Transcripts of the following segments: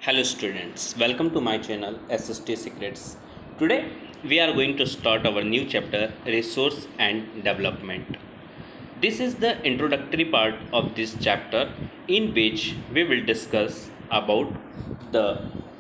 Hello students, welcome to my channel SST Secrets. Today we are going to start our new chapter Resource and Development. This is the introductory part of this chapter in which we will discuss about the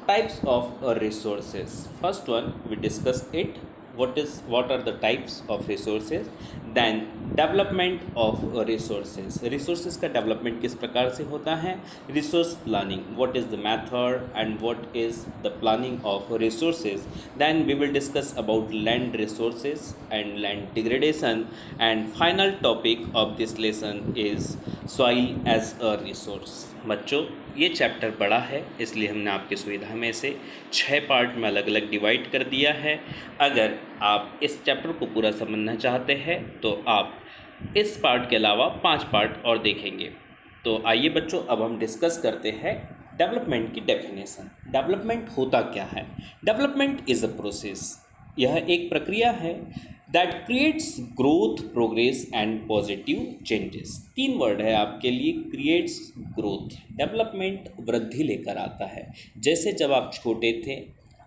types of resources. First one we discuss it what are the types of resources, then development of resources का development किस प्रकार से होता है, resource planning what is the method and what is the planning of resources, then we will discuss about land resources and land degradation, and final topic of this lesson is soil as a resource. बच्चों ये chapter बड़ा है इसलिए हमने आपकी सुविधा में से 6 पार्ट में अलग अलग डिवाइड कर दिया है. अगर आप इस चैप्टर को पूरा समझना चाहते हैं तो आप इस पार्ट के अलावा 5 पार्ट और देखेंगे. तो आइए बच्चों अब हम डिस्कस करते हैं डेवलपमेंट की डेफिनेशन. डेवलपमेंट होता क्या है? डेवलपमेंट इज़ अ प्रोसेस, यह एक प्रक्रिया है that creates growth, progress and positive changes. 3 word है आपके लिए, क्रिएट्स, ग्रोथ. डेवलपमेंट वृद्धि लेकर आता है. जैसे जब आप छोटे थे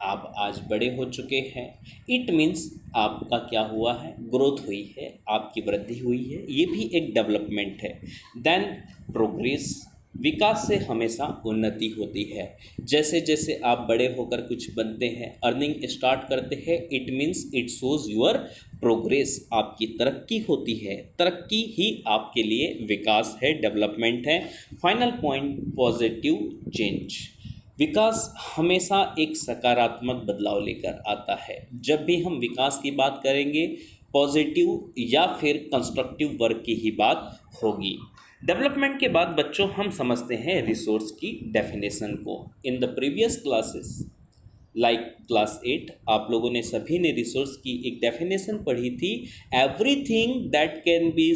आप आज बड़े हो चुके हैं, इट मीन्स आपका क्या हुआ है, ग्रोथ हुई है, आपकी वृद्धि हुई है, ये भी एक डेवलपमेंट है. देन प्रोग्रेस, विकास से हमेशा उन्नति होती है. जैसे जैसे आप बड़े होकर कुछ बनते हैं, अर्निंग स्टार्ट करते हैं, it means it shows your progress, आपकी तरक्की होती है. तरक्की ही आपके लिए विकास है, डेवलपमेंट है. Final point positive change. विकास हमेशा एक सकारात्मक बदलाव लेकर आता है. जब भी हम विकास की बात करेंगे पॉजिटिव या फिर कंस्ट्रक्टिव वर्क की ही बात होगी. डेवलपमेंट के बाद बच्चों हम समझते हैं रिसोर्स की डेफिनेशन को. In the previous classes like class 8 आप लोगों ने सभी ने रिसोर्स की एक डेफिनेशन पढ़ी थी. Everything that can be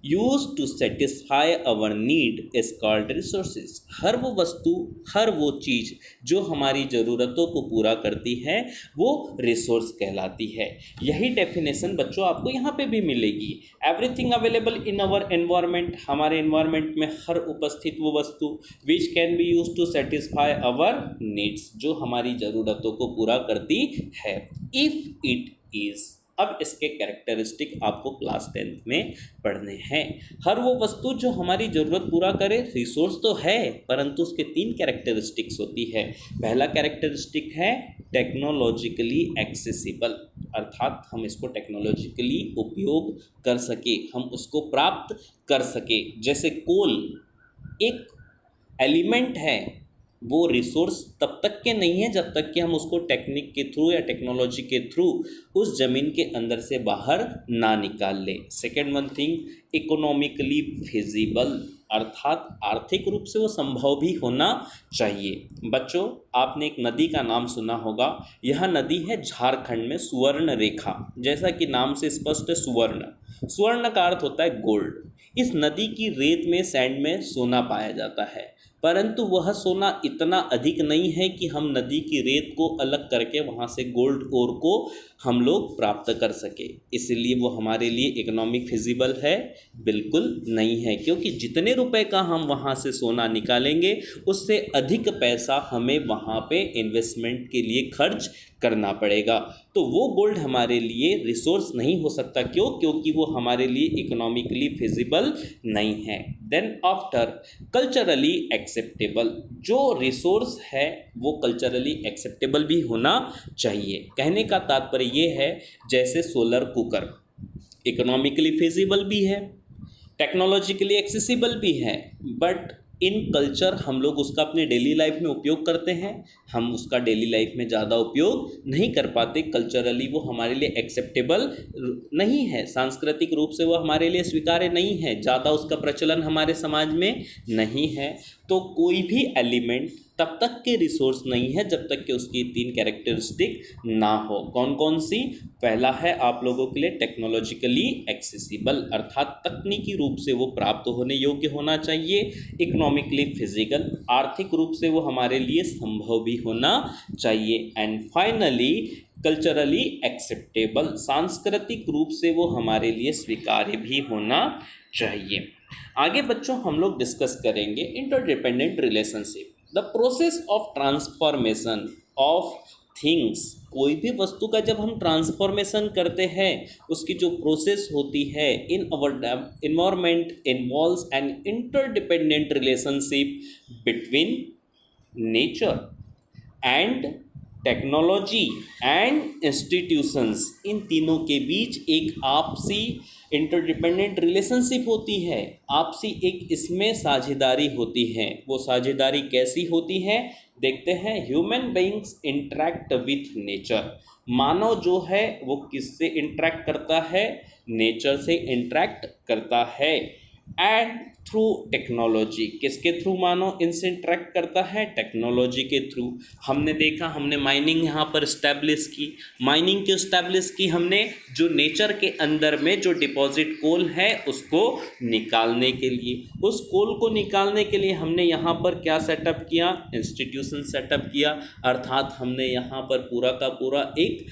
use to satisfy our need is called resources. हर वो वस्तु, हर वो चीज़ जो हमारी ज़रूरतों को पूरा करती है वो रिसोर्स कहलाती है. यही डेफिनेशन बच्चों आपको यहाँ पे भी मिलेगी. Everything available in our environment, हमारे एनवायरनमेंट में हर उपस्थित वो वस्तु which can be use to satisfy our needs, जो हमारी ज़रूरतों को पूरा करती है. इफ इट इज, अब इसके कैरेक्टरिस्टिक आपको क्लास 10th में पढ़ने हैं. हर वो वस्तु जो हमारी ज़रूरत पूरा करे रिसोर्स तो है, परंतु उसके 3 कैरेक्टरिस्टिक्स होती है. पहला कैरेक्टरिस्टिक है टेक्नोलॉजिकली एक्सेसिबल, अर्थात हम इसको टेक्नोलॉजिकली उपयोग कर सके, हम उसको प्राप्त कर सके. जैसे कोल एक एलिमेंट है, वो रिसोर्स तब तक के नहीं है जब तक कि हम उसको टेक्निक के थ्रू या टेक्नोलॉजी के थ्रू उस ज़मीन के अंदर से बाहर ना निकाल ले. Second one thing, economically feasible, अर्थात आर्थिक रूप से वो संभव भी होना चाहिए. बच्चों आपने एक नदी का नाम सुना होगा, यह नदी है झारखंड में सुवर्ण रेखा. जैसा कि नाम से स्पष्ट है सुवर्ण, स्वर्ण का अर्थ होता है गोल्ड. इस नदी की रेत में, सैंड में सोना पाया जाता है, परंतु वह सोना इतना अधिक नहीं है कि हम नदी की रेत को अलग करके वहाँ से गोल्ड ओर को हम लोग प्राप्त कर सके. इसलिए वो हमारे लिए इकोनॉमिक फिजिबल है, बिल्कुल नहीं है, क्योंकि जितने रुपए का हम वहाँ से सोना निकालेंगे उससे अधिक पैसा हमें वहाँ पे इन्वेस्टमेंट के लिए खर्च करना पड़ेगा. तो वो गोल्ड हमारे लिए रिसोर्स नहीं हो सकता. क्यों? क्योंकि वो हमारे लिए इकोनॉमिकली फिजिबल नहीं है. देन आफ्टर कल्चरली एक्सेप्टेबल, जो रिसोर्स है वो कल्चरली एक्सेप्टेबल भी होना चाहिए. कहने का तात्पर्य ये है जैसे सोलर कुकर इकोनॉमिकली फिजिबल भी है, टेक्नोलॉजिकली एक्सेसिबल भी है, बट इन कल्चर हम लोग उसका अपने डेली लाइफ में उपयोग करते हैं, हम उसका डेली लाइफ में ज़्यादा उपयोग नहीं कर पाते. कल्चरली वो हमारे लिए एक्सेप्टेबल नहीं है, सांस्कृतिक रूप से वो हमारे लिए स्वीकार्य नहीं है, ज़्यादा उसका प्रचलन हमारे समाज में नहीं है. तो कोई भी एलिमेंट तब तक के रिसोर्स नहीं है जब तक कि उसकी 3 कैरेक्टरिस्टिक ना हो. कौन कौन सी? पहला है आप लोगों के लिए टेक्नोलॉजिकली एक्सेसिबल, अर्थात तकनीकी रूप से वो प्राप्त होने योग्य होना चाहिए. इकोनॉमिकली फिजिकल, आर्थिक रूप से वो हमारे लिए संभव भी होना चाहिए. एंड फाइनली कल्चरली एक्सेप्टेबल, सांस्कृतिक रूप से वो हमारे लिए स्वीकार्य भी होना चाहिए. आगे बच्चों हम लोग डिस्कस करेंगे interdependent relationship. The process of transformation of things, कोई भी वस्तु का जब हम ट्रांसफॉर्मेशन करते हैं उसकी जो प्रोसेस होती है in our environment involves an interdependent relationship between nature and technology and institutions. इन तीनों के बीच एक आपसी इंटरडिपेंडेंट रिलेशनशिप होती है, आपसी एक इसमें साझेदारी होती है। वो साझेदारी कैसी होती है देखते हैं। Human beings interact with nature, मानव जो है वो किससे इंटरेक्ट करता है, नेचर से इंटरेक्ट करता है। एंड थ्रू टेक्नोलॉजी, किसके थ्रू मानव इनसे इंटरेक्ट करता है, टेक्नोलॉजी के थ्रू। हमने देखा, हमने माइनिंग यहाँ पर इस्टेब्लिश की, माइनिंग क्यों इस्टेब्लिश की हमने, जो नेचर के अंदर में जो डिपॉजिट कोल है उसको निकालने के लिए, उस कोल को निकालने के लिए हमने यहाँ पर क्या सेटअप किया, इंस्टीट्यूशन सेटअप किया। अर्थात हमने यहाँ पर पूरा का पूरा एक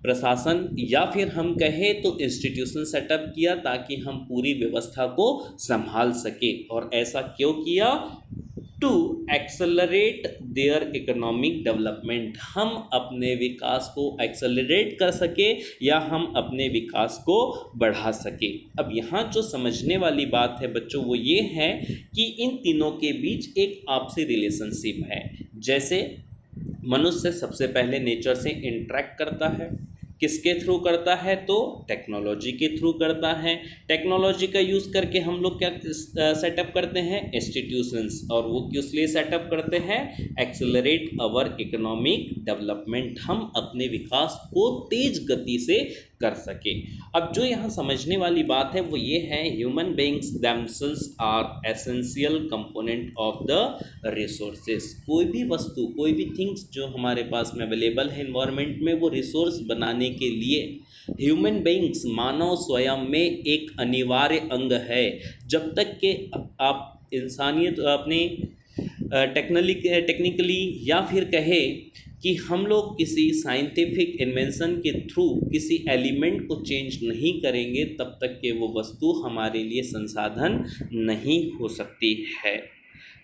प्रशासन या फिर हम कहें तो इंस्टीट्यूशन सेटअप किया ताकि हम पूरी व्यवस्था को संभाल सके। और ऐसा क्यों किया, to accelerate their economic development, हम अपने विकास को एक्सेलरेट कर सके या हम अपने विकास को बढ़ा सके। अब यहाँ जो समझने वाली बात है बच्चों वो ये है कि इन तीनों के बीच एक आपसी रिलेशनशिप है। जैसे मनुष्य सबसे पहले नेचर से इंटरेक्ट करता है, किसके थ्रू करता है, तो टेक्नोलॉजी के थ्रू करता है। टेक्नोलॉजी का यूज़ करके हम लोग क्या सेटअप करते हैं, इंस्टीट्यूशंस, और वो किस लिए सेटअप करते हैं, एक्सेलरेट आवर इकोनॉमिक डेवलपमेंट, हम अपने विकास को तेज गति से कर सके। अब जो यहाँ समझने वाली बात है वो ये है, human beings themselves are essential component of the resources. कोई भी वस्तु, कोई भी थिंग्स जो हमारे पास में अवेलेबल है इन्वायरमेंट में, वो रिसोर्स बनाने के लिए ह्यूमन बीइंग्स, मानव स्वयं में एक अनिवार्य अंग है। जब तक कि आप इंसानियत अपने टेक्निकली या फिर कहे कि हम लोग किसी साइंटिफिक इन्वेंशन के थ्रू किसी एलिमेंट को चेंज नहीं करेंगे तब तक कि वो वस्तु हमारे लिए संसाधन नहीं हो सकती है।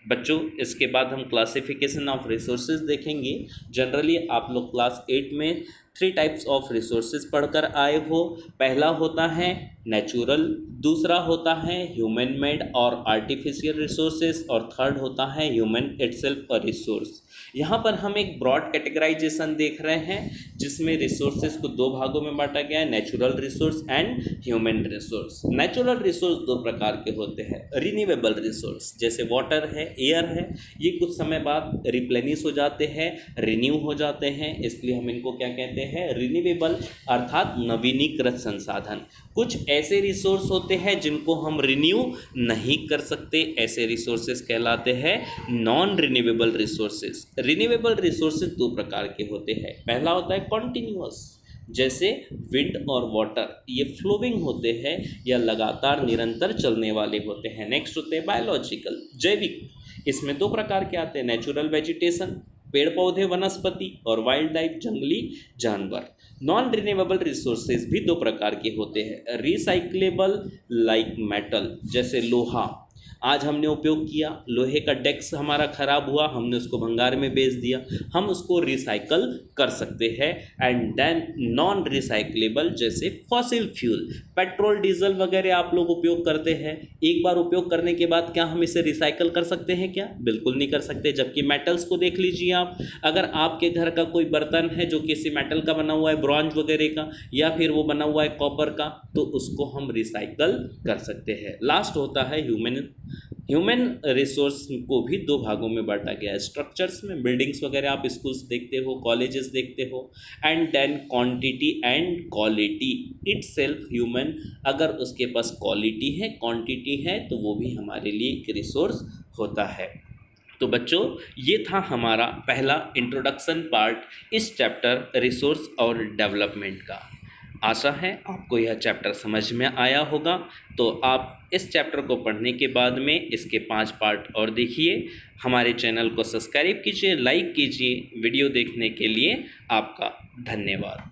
बच्चों इसके बाद हम क्लासिफिकेशन ऑफ रिसोर्सेज देखेंगे। जनरली आप लोग क्लास 8 में 3 टाइप्स ऑफ रिसोर्सेज पढ़कर आए हो। पहला होता है नेचुरल, दूसरा होता है ह्यूमन मेड और आर्टिफिशियल रिसोर्सेज, और थर्ड होता है ह्यूमन इटसेल्फ अ रिसोर्स। यहाँ पर हम एक ब्रॉड कैटेगराइजेशन देख रहे हैं जिसमें रिसोर्सेज को 2 भागों में बांटा गया है, natural resource and human resource. Natural resource 2 प्रकार के होते हैं, रिन्यूएबल रिसोर्स जैसे वाटर है, एयर है, ये कुछ समय बाद रिप्लेनिश हो जाते हैं, रिन्यू हो जाते हैं, इसलिए हम इनको क्या कहते हैं, रिन्यूएबल अर्थात नवीनीकृत संसाधन। कुछ ऐसे रिसोर्स होते हैं जिनको हम रिन्यू नहीं कर सकते, ऐसे रिसोर्सेज कहलाते हैं non renewable resources. Renewable resources 2 प्रकार के होते हैं। पहला होता है कॉन्टिन्यूअस, जैसे विंड और वाटर, ये फ्लोइंग होते हैं या लगातार निरंतर चलने वाले होते हैं। नेक्स्ट होते हैं बायोलॉजिकल, जैविक, इसमें 2 प्रकार के आते हैं, नेचुरल वेजिटेशन, पेड़ पौधे वनस्पति, और वाइल्ड लाइफ, जंगली जानवर। नॉन रिन्यूएबल रिसोर्सेज भी 2 प्रकार के होते हैं, रिसाइक्लेबल लाइक मेटल, जैसे लोहा, आज हमने उपयोग किया, लोहे का डेस्क हमारा ख़राब हुआ, हमने उसको भंगार में बेच दिया, हम उसको रिसाइकल कर सकते हैं। एंड देन नॉन रिसाइक्लेबल जैसे फॉसिल फ्यूल, पेट्रोल डीजल वगैरह आप लोग उपयोग करते हैं, एक बार उपयोग करने के बाद क्या हम इसे रिसाइकल कर सकते हैं क्या, बिल्कुल नहीं कर सकते। जबकि मेटल्स को देख लीजिए आप, अगर आपके घर का कोई बर्तन है जो किसी मेटल का बना हुआ है, ब्रॉन्ज वगैरह का, या फिर वो बना हुआ है कॉपर का, तो उसको हम रिसाइकल कर सकते हैं। लास्ट होता है ह्यूमन रिसोर्स को भी 2 भागों में बांटा गया है। स्ट्रक्चर्स में बिल्डिंग्स वगैरह आप स्कूल्स देखते हो, कॉलेजेस देखते हो। And then quantity and quality, itself human, अगर उसके पास क्वालिटी है, क्वांटिटी है, तो वो भी हमारे लिए एक रिसोर्स होता है। तो बच्चों ये था हमारा पहला इंट्रोडक्शन पार्ट इस चैप्टर रिसोर्स और डेवलपमेंट का। आशा है आपको यह चैप्टर समझ में आया होगा। तो आप इस चैप्टर को पढ़ने के बाद में इसके 5 पार्ट और देखिए। हमारे चैनल को सब्सक्राइब कीजिए, लाइक कीजिए। वीडियो देखने के लिए आपका धन्यवाद।